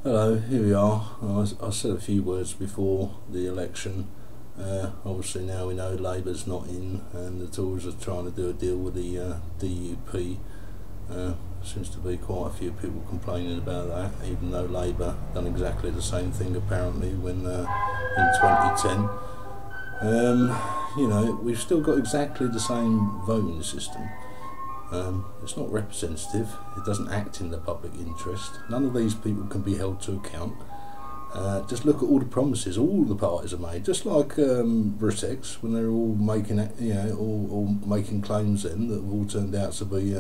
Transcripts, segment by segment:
Hello, here we are. I said a few words before the election. Obviously now we know Labour's not in and the Tories are trying to do a deal with the DUP. Seems to be quite a few people complaining about that, even though Labour done exactly the same thing apparently when in 2010. We've still got exactly the same voting system. It's not representative, it doesn't act in the public interest. None of these people can be held to account. Just look at all the promises all the parties have made, just like Britex, when they're all making all making claims then that have all turned out to be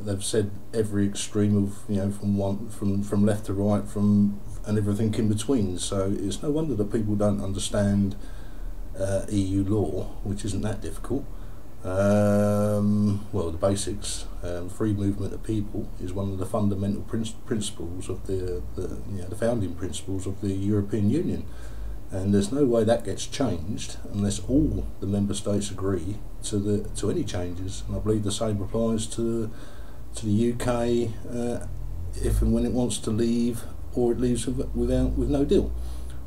they've said every extreme of from left to right, and everything in between. So it's no wonder that people don't understand EU law, which isn't that difficult. The basics. Free movement of people is one of the fundamental principles of the founding principles of the European Union, and there's no way that gets changed unless all the member states agree to any changes. And I believe the same applies to the UK if and when it wants to leave, or it leaves with no deal.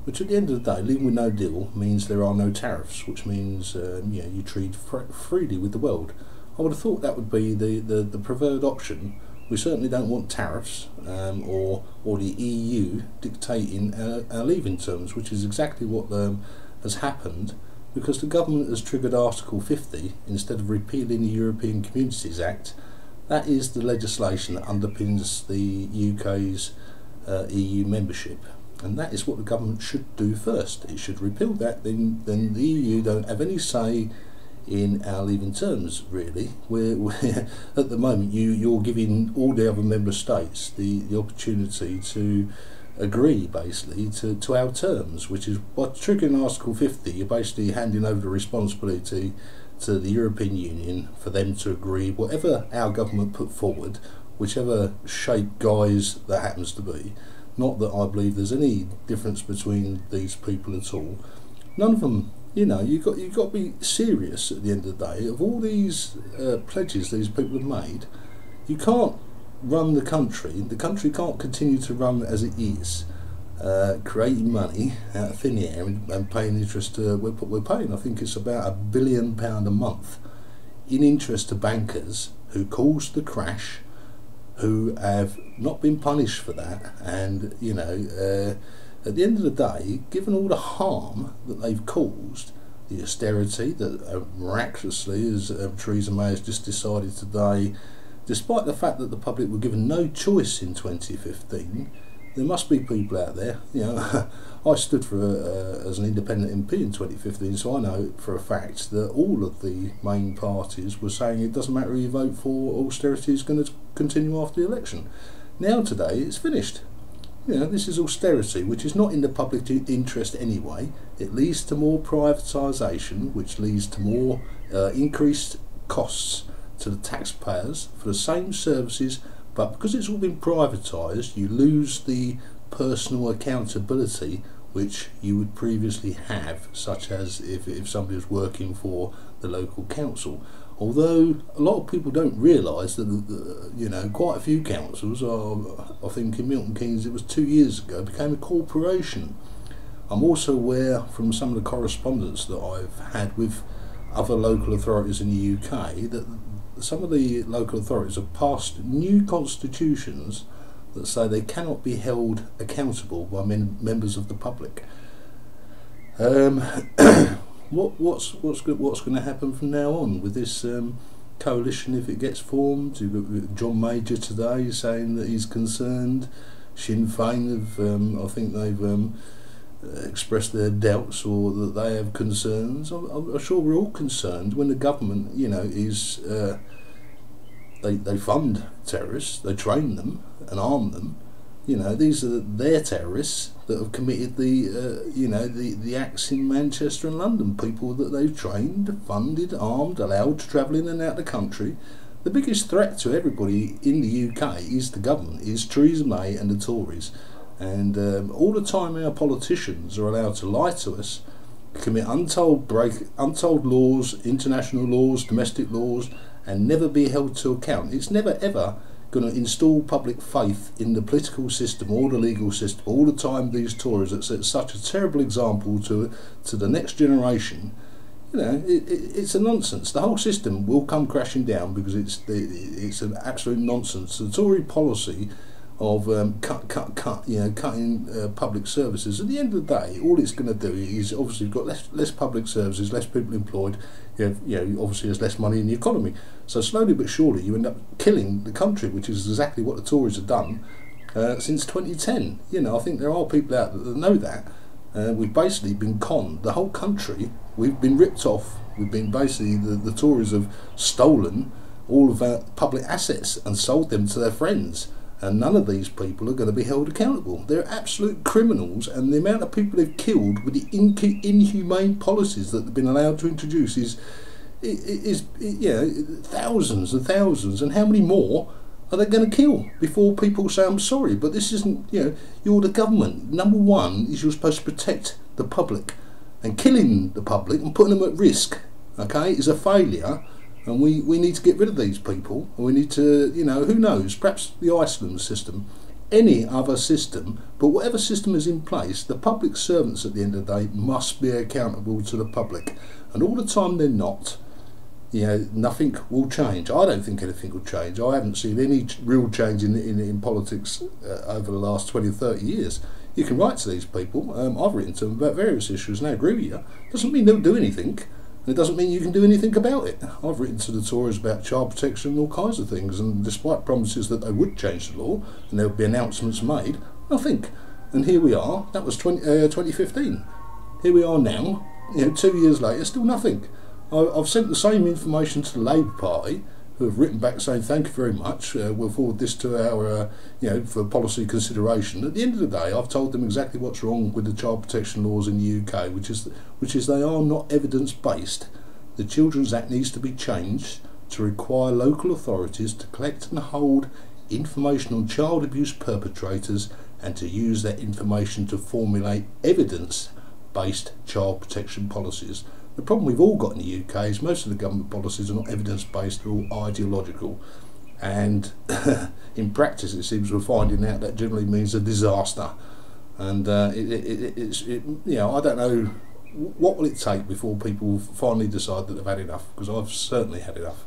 Which at the end of the day, leaving with no deal means there are no tariffs, which means you trade freely with the world. I would have thought that would be the preferred option. We certainly don't want tariffs or the EU dictating our leaving terms, which is exactly what has happened, because the government has triggered Article 50 instead of repealing the European Communities Act. That is the legislation that underpins the UK's EU membership. And that is what the government should do first. It should repeal that, then the EU don't have any say in our leaving terms, really. We're at the moment, you're giving all the other member states the opportunity to agree, basically, to our terms, which is by triggering Article 50, you're basically handing over the responsibility to the European Union for them to agree whatever our government put forward, whichever shape guise that happens to be. Not that I believe there's any difference between these people at all. None of them, you've got to be serious at the end of the day. Of all these pledges these people have made, you can't run the country. The country can't continue to run as it is, creating money out of thin air and paying interest. We're paying, I think it's about £1 billion a month in interest to bankers who caused the crash, who have not been punished for that. And at the end of the day, given all the harm that they've caused, the austerity that miraculously, as Theresa May has just decided today, despite the fact that the public were given no choice in 2015, there must be people out there. I stood for as an independent MP in 2015, so I know for a fact that all of the main parties were saying it doesn't matter who you vote for, austerity is going to continue after the election. Now today it's finished. This is austerity, which is not in the public interest anyway. It leads to more privatisation, which leads to more increased costs to the taxpayers for the same services. But because it's all been privatised, you lose the personal accountability which you would previously have, such as if somebody was working for the local council. Although a lot of people don't realise that quite a few councils I think in Milton Keynes it was 2 years ago, became a corporation. I'm also aware from some of the correspondence that I've had with other local authorities in the UK that some of the local authorities have passed new constitutions that say they cannot be held accountable by members of the public. What's going to happen from now on with this coalition if it gets formed? You've got John Major today saying that he's concerned. Sinn Féin I think they've expressed their doubts, or that they have concerns. I'm sure we're all concerned when the government, is they fund terrorists, they train them and arm them. These are their terrorists that have committed the acts in Manchester and London. People that they've trained, funded, armed, allowed to travel in and out of the country. The biggest threat to everybody in the UK is the government, is Theresa May and the Tories. And all the time our politicians are allowed to lie to us, commit untold laws, international laws, domestic laws, and never be held to account. It's never ever going to install public faith in the political system or the legal system all the time, these Tories that set such a terrible example to the next generation, you know, it's a nonsense. The whole system will come crashing down because it's an absolute nonsense. The Tory policy of cut, you know, cutting public services. At the end of the day, all it's going to do is obviously you've got less public services, less people employed. You know, obviously there's less money in the economy. So slowly but surely you end up killing the country, which is exactly what the Tories have done since 2010. You know, I think there are people out there that know that. We've basically been conned. The whole country, we've been ripped off. We've been basically, the Tories have stolen all of our public assets and sold them to their friends. And none of these people are going to be held accountable. They're absolute criminals, and the amount of people they've killed with the inhumane policies that they've been allowed to introduce is thousands and thousands. And how many more are they going to kill before people say, I'm sorry, but this isn't, you know, you're the government. Number one is you're supposed to protect the public, and killing the public and putting them at risk, okay, is a failure. And we need to get rid of these people. We need to, you know, who knows, perhaps the Iceland system, any other system, but whatever system is in place, the public servants at the end of the day must be accountable to the public. And all the time they're not, you know, nothing will change. I don't think anything will change. I haven't seen any real change in politics over the last 20 or 30 years. You can write to these people. I've written to them about various issues and they agree with you. Doesn't mean they'll do anything. It doesn't mean you can do anything about it. I've written to the Tories about child protection and all kinds of things, and despite promises that they would change the law and there would be announcements made, nothing. And here we are. That was 2015. Here we are now, you know, 2 years later, still nothing. I've sent the same information to the Labour Party, who have written back saying thank you very much, we'll forward this to our, you know, for policy consideration. At the end of the day, I've told them exactly what's wrong with the child protection laws in the UK, which is they are not evidence-based. The Children's Act needs to be changed to require local authorities to collect and hold information on child abuse perpetrators and to use that information to formulate evidence-based child protection policies. The problem we've all got in the UK is most of the government policies are not evidence-based, they're all ideological. And in practice it seems we're finding out that generally means a disaster. And you know, I don't know, what will it take before people finally decide that they've had enough? Because I've certainly had enough.